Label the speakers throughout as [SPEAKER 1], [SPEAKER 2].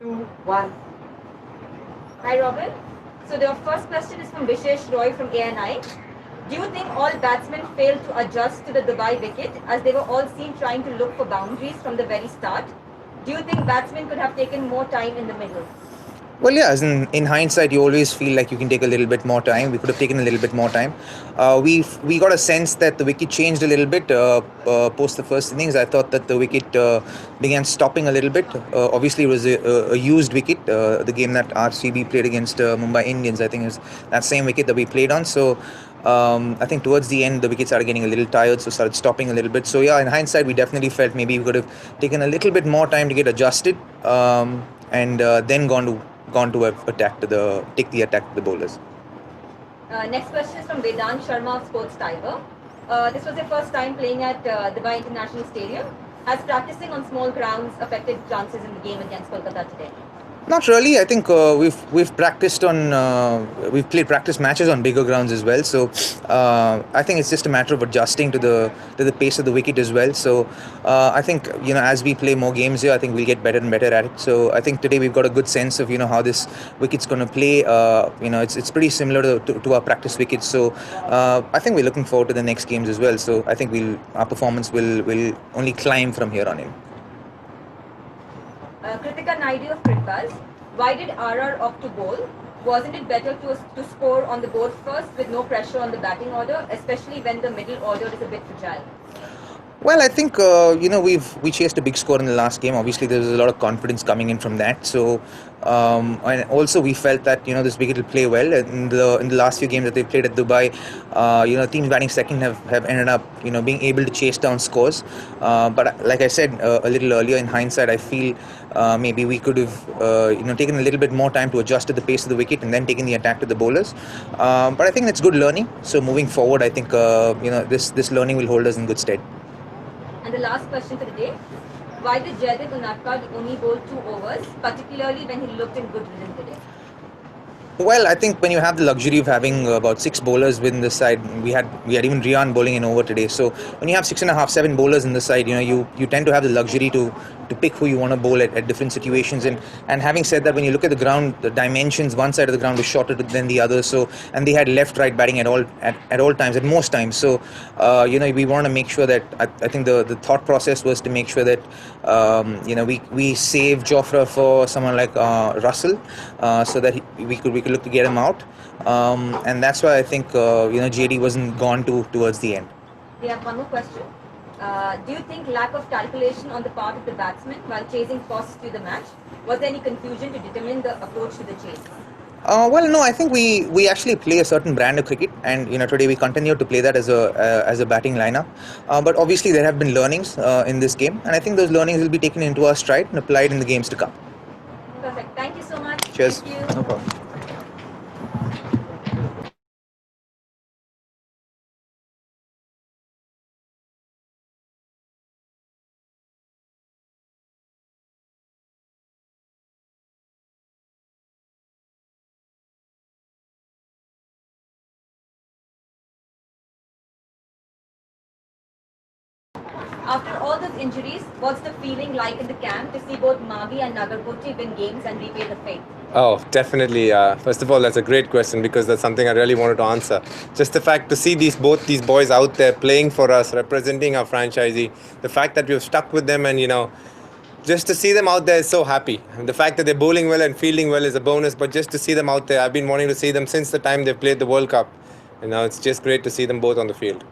[SPEAKER 1] Two, one.
[SPEAKER 2] Hi, Robin. So the first question is from Vishesh Roy from ANI. Do you think all batsmen failed to adjust to the Dubai wicket as they were all seen trying to look for boundaries from the very start? Do you think batsmen could have taken more time in the middle?
[SPEAKER 3] Well, yeah, as in hindsight, you always feel like you can take a little bit more time. We could have taken a little bit more time. We got a sense that the wicket changed a little bit post the first innings. I thought that the wicket began stopping a little bit. Obviously, it was a used wicket. The game that RCB played against Mumbai Indians, I think, is that same wicket that we played on. So I think towards the end, the wickets started getting a little tired, so started stopping a little bit. So yeah, in hindsight, we definitely felt maybe we could have taken a little bit more time to get adjusted, and then gone to attack to the take the attack to the bowlers.
[SPEAKER 2] Next question is from Vedant Sharma of Sports Tiger. This was their first time playing at Dubai International Stadium. Has practicing on small grounds affected chances in the game against Kolkata today?
[SPEAKER 3] Not really. I think we've practiced on we've played practice matches on bigger grounds as well. So I think it's just a matter of adjusting to the pace of the wicket as well. So I think as we play more games here, I think we'll get better and better at it. So I think today we've got a good sense of how this wicket's going to play. It's pretty similar to our practice wickets. So I think we're looking forward to the next games as well. So I think our performance will only climb from here on in.
[SPEAKER 2] Kritika Naidu of Crickbuzz. Why did RR opt to bowl? Wasn't it better to score on the board first with no pressure on the batting order, especially when the middle order is a bit fragile?
[SPEAKER 3] Well, I think we chased a big score in the last game. Obviously, there was a lot of confidence coming in from that. So, and also we felt that this wicket will play well in the last few games that they played at Dubai. Teams batting second have ended up being able to chase down scores. But like I said a little earlier, in hindsight, I feel maybe we could have taken a little bit more time to adjust to the pace of the wicket and then taken the attack to the bowlers. But I think that's good learning. So moving forward, I think this learning will hold us in good stead.
[SPEAKER 2] And the last question for the day. Why did Jaydeep Unadkat only bowl 2 overs, particularly when he looked in good rhythm today?
[SPEAKER 3] Well, I think when you have the luxury of having about six bowlers within the side, we had even Rian bowling in over today. So when you have six and a half, seven bowlers in the side, you tend to have the luxury to pick who you want to bowl at different situations. And having said that, when you look at the ground, the dimensions, one side of the ground was shorter than the other. So and they had left, right batting at all times, at most times. So we want to make sure that I think the thought process was to make sure that we save Jofra for someone like Russell, so that we could look to get him out. And that's why I think JD wasn't gone towards the end.
[SPEAKER 2] We have one more question. Do you think lack of calculation on the part of the batsman while chasing toss to the match? Was there any confusion to determine the approach to the chase?
[SPEAKER 3] Well, no, I think we actually play a certain brand of cricket, and today we continue to play that as a batting lineup. But obviously there have been learnings in this game, and I think those learnings will be taken into our stride and applied in the games to come.
[SPEAKER 2] Perfect. Thank you so much.
[SPEAKER 3] Cheers.
[SPEAKER 2] Thank you.
[SPEAKER 3] No problem.
[SPEAKER 2] After all those injuries, what's the feeling like in the camp to see both Mavi and Nagarkoti win games and repay the faith?
[SPEAKER 1] Oh, definitely. First of all, that's a great question because that's something I really wanted to answer. Just the fact to see both these boys out there playing for us, representing our franchisee, the fact that we've stuck with them, and just to see them out there is so happy. And the fact that they're bowling well and fielding well is a bonus, but just to see them out there, I've been wanting to see them since the time they played the World Cup. It's just great to see them both on the field.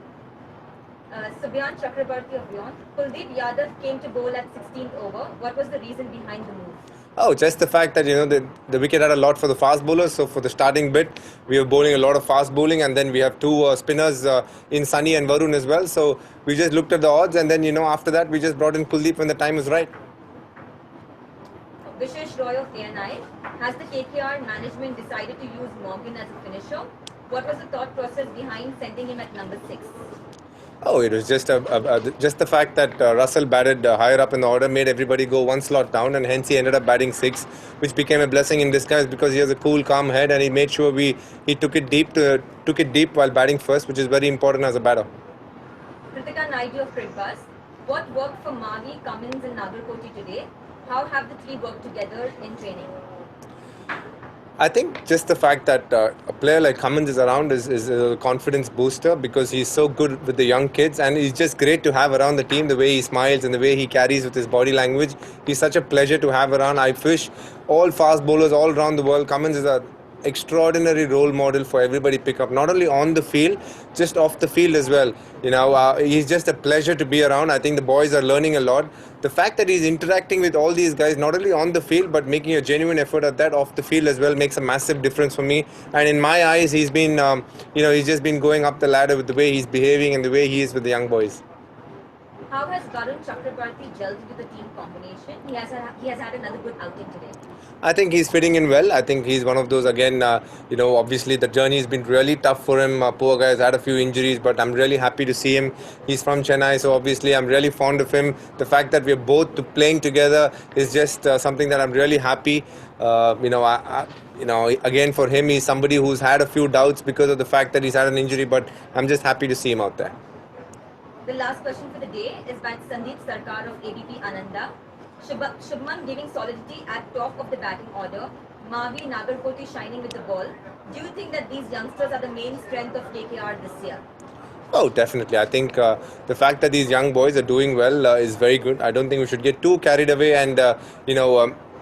[SPEAKER 2] Subyan Chakrabarti of Beyond. Kuldeep Yadav came to bowl at 16th over. What was the reason behind the move?
[SPEAKER 1] Oh, just the fact that the wicket had a lot for the fast bowlers. So for the starting bit, we were bowling a lot of fast bowling, and then we have two spinners in Sunny and Varun as well. So we just looked at the odds, and then after that we just brought in Kuldeep when the time was right.
[SPEAKER 2] Vishesh Roy of ANI. Has the KKR management decided to use Morgan as a finisher? What was the thought process behind sending him at number 6?
[SPEAKER 1] Oh, it was just the fact that Russell batted higher up in the order made everybody go one slot down, and hence he ended up batting 6, which became a blessing in disguise because he has a cool, calm head, and he made sure he took it deep while batting first, which is very important as a batter.
[SPEAKER 2] Kritika Naidu of Crickbuzz. What worked for Mavi, Cummins and Nagarkoti today? How have the three worked together in training?
[SPEAKER 1] I think just the fact that a player like Cummins is around is a confidence booster because he's so good with the young kids, and he's just great to have around the team. The way he smiles and the way he carries with his body language, he's such a pleasure to have around. I wish all fast bowlers all around the world. Cummins is a extraordinary role model for everybody pick up, not only on the field, just off the field as well. He's just a pleasure to be around. I think the boys are learning a lot. The fact that he's interacting with all these guys, not only on the field but making a genuine effort at that off the field as well, makes a massive difference for me. And in my eyes, he's been he's just been going up the ladder with the way he's behaving and the way he is with the young boys.
[SPEAKER 2] How has Varun Chakrabarti gelled into the team combination? He has had another good outing today.
[SPEAKER 1] I think he's fitting in well. I think he's one of those, again, obviously the journey has been really tough for him. Poor guy has had a few injuries, but I'm really happy to see him. He's from Chennai, so obviously I'm really fond of him. The fact that we're both playing together is just something that I'm really happy. Again, for him, he's somebody who's had a few doubts because of the fact that he's had an injury, but I'm just happy to see him out there.
[SPEAKER 2] The last question for the day is by Sandeep Sarkar of ABP Ananda. Shubman giving solidity at top of the batting order. Mavi Nagarkoti shining with the ball. Do you think that these youngsters are the main strength of KKR this year?
[SPEAKER 1] Oh, definitely. I think the fact that these young boys are doing well is very good. I don't think we should get too carried away and,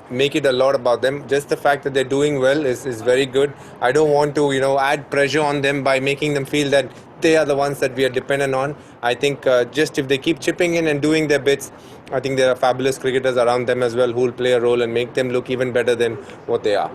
[SPEAKER 1] make it a lot about them. Just the fact that they're doing well is very good. I don't want to, add pressure on them by making them feel that they are the ones that we are dependent on. I think just if they keep chipping in and doing their bits, I think there are fabulous cricketers around them as well who will play a role and make them look even better than what they are.